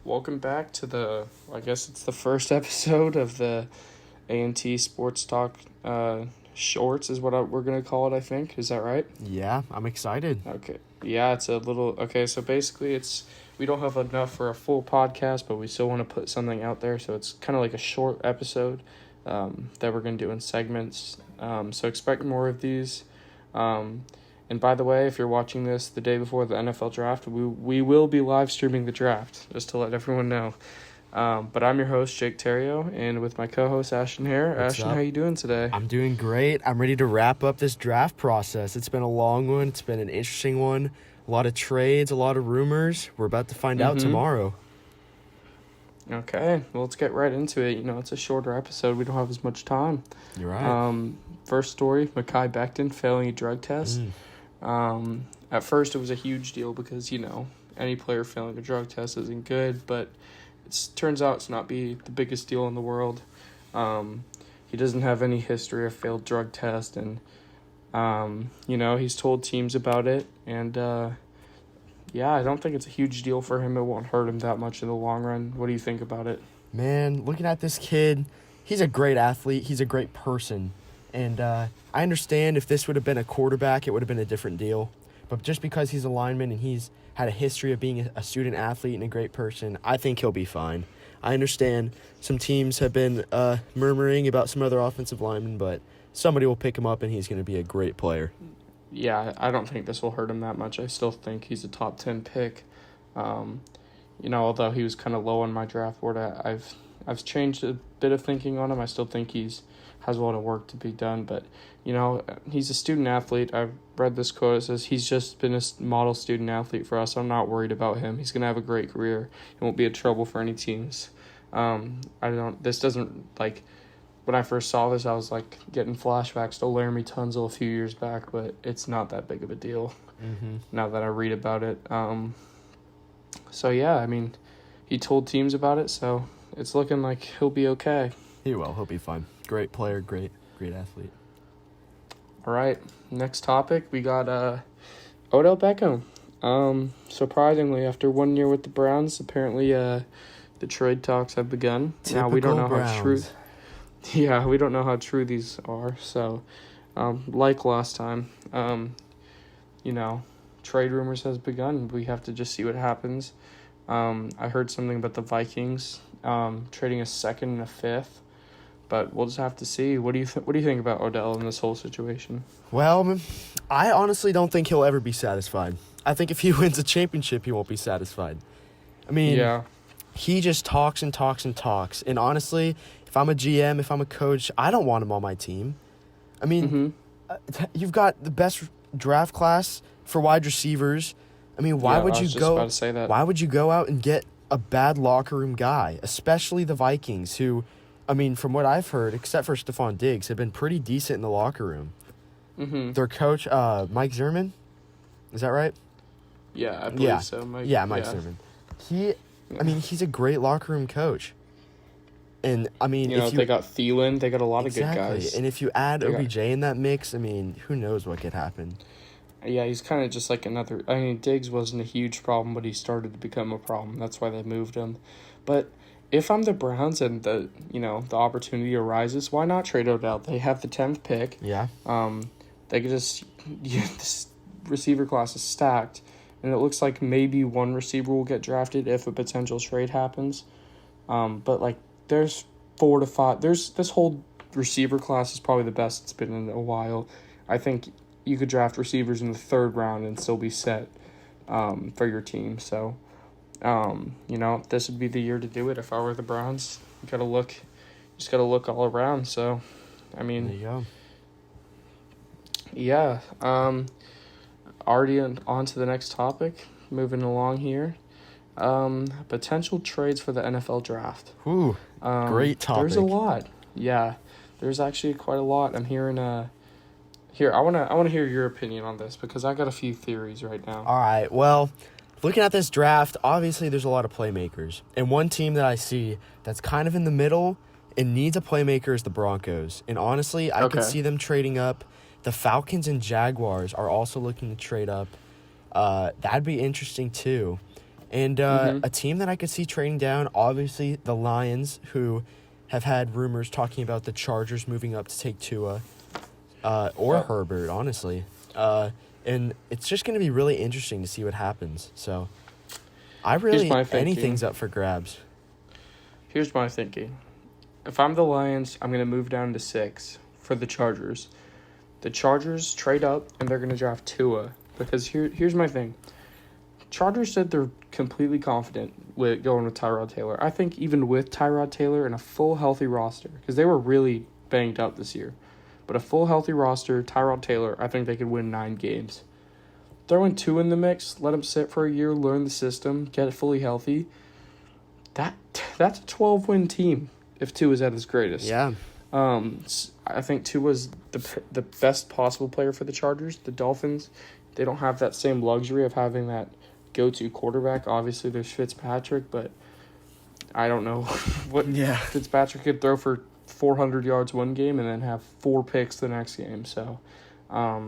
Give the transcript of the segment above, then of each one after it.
Welcome back to I guess it's the first episode of the A&T Sports Talk shorts is what we're going to call it, I think. Is that right? Yeah, I'm excited. Okay. Yeah, it's a little, okay, so basically we don't have enough for a full podcast, but we still want to put something out there, so it's kind of like a short episode that we're going to do in segments. So expect more of these. And by the way, if you're watching this the day before the NFL draft, we will be live streaming the draft, just to let everyone know. But I'm your host, Jake Terrio, and with my co-host, Ashton Hare. What's Ashton, up? how you doing today? I'm doing great. I'm ready to wrap up this draft process. It's been a long one. It's been an interesting one. A lot of trades, a lot of rumors. We're about to find out tomorrow. Okay, well, let's get right into it. It's a shorter episode. We don't have as much time. You're right. First story, Mekhi Becton failing a drug test. At first, it was a huge deal because, any player failing a drug test isn't good, but it turns out it's not the biggest deal in the world. He doesn't have any history of failed drug tests, and, he's told teams about it, and, I don't think it's a huge deal for him. It won't hurt him that much in the long run. What do you think about it? Man, looking at this kid, he's a great athlete. He's a great person. And I understand if this would have been a quarterback, it would have been a different deal. But just because he's a lineman and he's had a history of being a student athlete and a great person, I think he'll be fine. I understand some teams have been murmuring about some other offensive linemen, but somebody will pick him up and he's going to be a great player. Yeah, I don't think this will hurt him that much. I still think he's a top 10 pick. Although he was kind of low on my draft board, I've changed a bit of thinking on him. I still think has a lot of work to be done, but he's a student athlete. I've read this quote. It says he's just been a model student athlete for us. I'm not worried about him. He's gonna have a great career. He won't be a trouble for any teams. This doesn't, like, when I first saw this, I was like getting flashbacks to Laramie Tunsil a few years back, but it's not that big of a deal now that I read about it. He told teams about it, so it's looking like he'll be okay. He will. He'll be fine. Great player, great athlete. All right, next topic, we got Odell Beckham. Surprisingly, after 1 year with the Browns, apparently the trade talks have begun. Typical now we don't know Browns. how true. Yeah, we don't know how true these are. So, like last time, trade rumors has begun. We have to just see what happens. I heard something about the Vikings trading a second and a fifth. But we'll just have to see. What do you think about Odell in this whole situation? Well, I honestly don't think he'll ever be satisfied. I think if he wins a championship, he won't be satisfied. He just talks and talks and talks. And honestly, if I'm a GM, if I'm a coach, I don't want him on my team. You've got the best draft class for wide receivers. Why would you go out and get a bad locker room guy, especially the Vikings, who, from what I've heard, except for Stephon Diggs, have been pretty decent in the locker room. Their coach, Mike Zimmerman, is that right? Yeah, I believe so. Mike Zimmerman. He's a great locker room coach. And, if they got Thielen, they got a lot of good guys. And if you add OBJ in that mix, who knows what could happen. Yeah, he's kind of just like another... Diggs wasn't a huge problem, but he started to become a problem. That's why they moved him. But if I'm the Browns and the opportunity arises, why not trade Odell? They have the 10th pick. Yeah. They could just... this receiver class is stacked, and it looks like maybe one receiver will get drafted if a potential trade happens. But, there's 4 to 5... This whole receiver class is probably the best it's been in a while. I think you could draft receivers in the 3rd round and still be set for your team. So, this would be the year to do it if I were the Browns. You got to look all around. So, There you go. Yeah. Already on to the next topic. Moving along here. Potential trades for the NFL draft. Ooh, great topic. There's a lot. Yeah, there's actually quite a lot. I'm hearing Here, I wanna hear your opinion on this because I got a few theories right now. All right. Well, looking at this draft, obviously there's a lot of playmakers, and one team that I see that's kind of in the middle and needs a playmaker is the Broncos. And honestly, I could see them trading up. The Falcons and Jaguars are also looking to trade up. That'd be interesting too. And a team that I could see trading down, obviously the Lions, who have had rumors talking about the Chargers moving up to take Tua or Herbert, honestly. And it's just going to be really interesting to see what happens. So anything's up for grabs. Here's my thinking. If I'm the Lions, I'm going to move down to 6 for the Chargers. The Chargers trade up, and they're going to draft Tua. Because here's my thing. Chargers said they're completely confident with going with Tyrod Taylor. I think even with Tyrod Taylor and a full healthy roster, because they were really banged up this year, but a full healthy roster, Tyrod Taylor, I think they could win 9 games. Throw in Tua in the mix, let him sit for a year, learn the system, get it fully healthy. That's a 12-win team if Tua's at his greatest. Yeah. I think Tua's the best possible player for the Chargers. The Dolphins, they don't have that same luxury of having that go-to quarterback. Obviously, there's Fitzpatrick, but I don't know what Fitzpatrick could throw for 400 yards one game and then have 4 picks the next game. So, I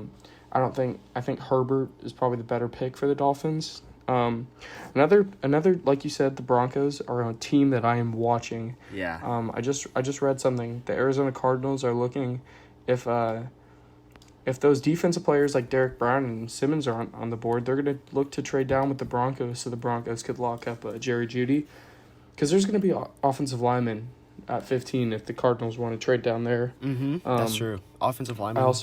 think Herbert is probably the better pick for the Dolphins. Another like you said, the Broncos are a team that I am watching. Yeah. I just read something. The Arizona Cardinals are looking if those defensive players like Derek Brown and Simmons are on the board, they're going to look to trade down with the Broncos so the Broncos could lock up Jerry Jeudy. Because there's going to be offensive linemen at 15 if the Cardinals want to trade down there. That's true. Offensive linemen.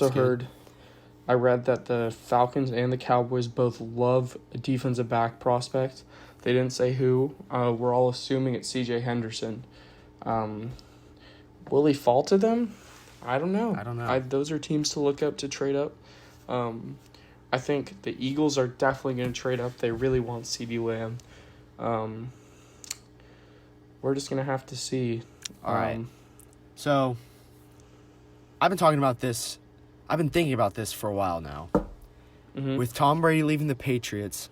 I read that the Falcons and the Cowboys both love a defensive back prospect. They didn't say who. We're all assuming it's C.J. Henderson. Will he fall to them? I don't know. Those are teams to look up to trade up. I think the Eagles are definitely going to trade up. They really want CeeDee Lamb. We're just going to have to see. All right. So, I've been thinking about this for a while now. With Tom Brady leaving the Patriots,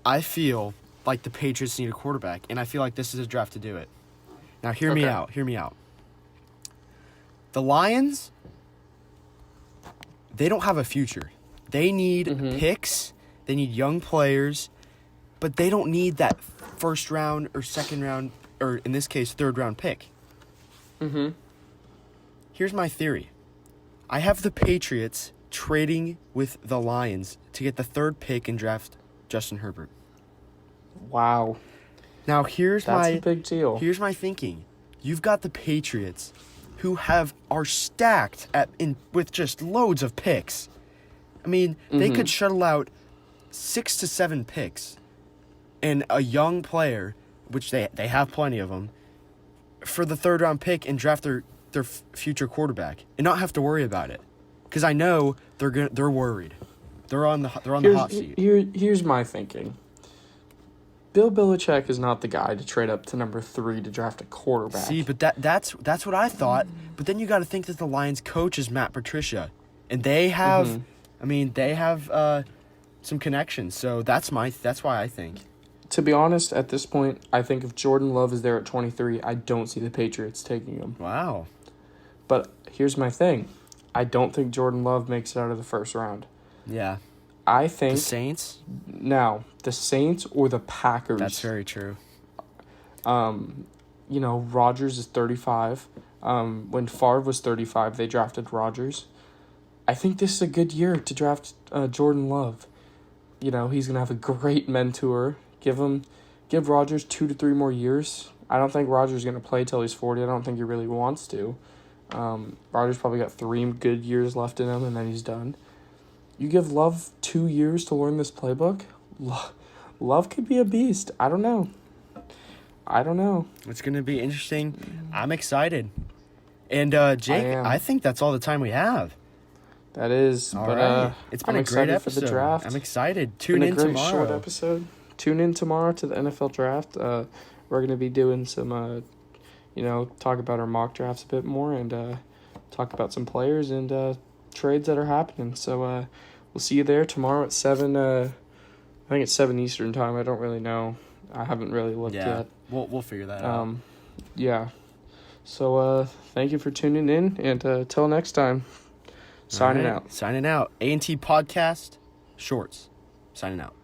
I feel like the Patriots need a quarterback, and I feel like this is a draft to do it. Now, hear me out. The Lions, they don't have a future. They need picks. They need young players, but they don't need that first round or second round, or in this case, third round pick. Here's my theory. I have the Patriots trading with the Lions to get the 3rd pick and draft Justin Herbert. Wow. Now, that's a big deal. Here's my thinking. You've got the Patriots who are stacked with just loads of picks. I mean, they could shuttle out 6 to 7 picks and a young player, which they have plenty of them, for the 3rd round pick and draft their future quarterback and not have to worry about it, because I know they're worried. They're on the hot seat. Here's my thinking. Bill Belichick is not the guy to trade up to number 3 to draft a quarterback. See, but that's what I thought. But then you got to think that the Lions coach is Matt Patricia, and they have, some connections. So that's why I think. To be honest, at this point, I think if Jordan Love is there at 23, I don't see the Patriots taking him. Wow. But here's my thing. I don't think Jordan Love makes it out of the first round. Yeah. I think... The Saints? Now, the Saints or the Packers. That's very true. Rodgers is 35. When Favre was 35, they drafted Rodgers. I think this is a good year to draft Jordan Love. He's going to have a great mentor. Give Rodgers 2 to 3 more years. I don't think Rodgers is going to play till he's 40. I don't think he really wants to. Rodgers probably got 3 good years left in him, and then he's done. You give Love 2 years to learn this playbook. Love could be a beast. I don't know. It's going to be interesting. I'm excited. And, Jake, I think that's all the time we have. That is. All right. It's been a great episode. For the draft. I'm excited. Tune in tomorrow. Short episode. Tune in tomorrow to the NFL draft. We're going to be doing some, talk about our mock drafts a bit more and talk about some players and trades that are happening. So we'll see you there tomorrow at 7. I think it's 7 Eastern time. I don't really know. I haven't really looked yet. We'll figure that out. Yeah. So thank you for tuning in, and till next time. Signing out. A&T Podcast Shorts. Signing out.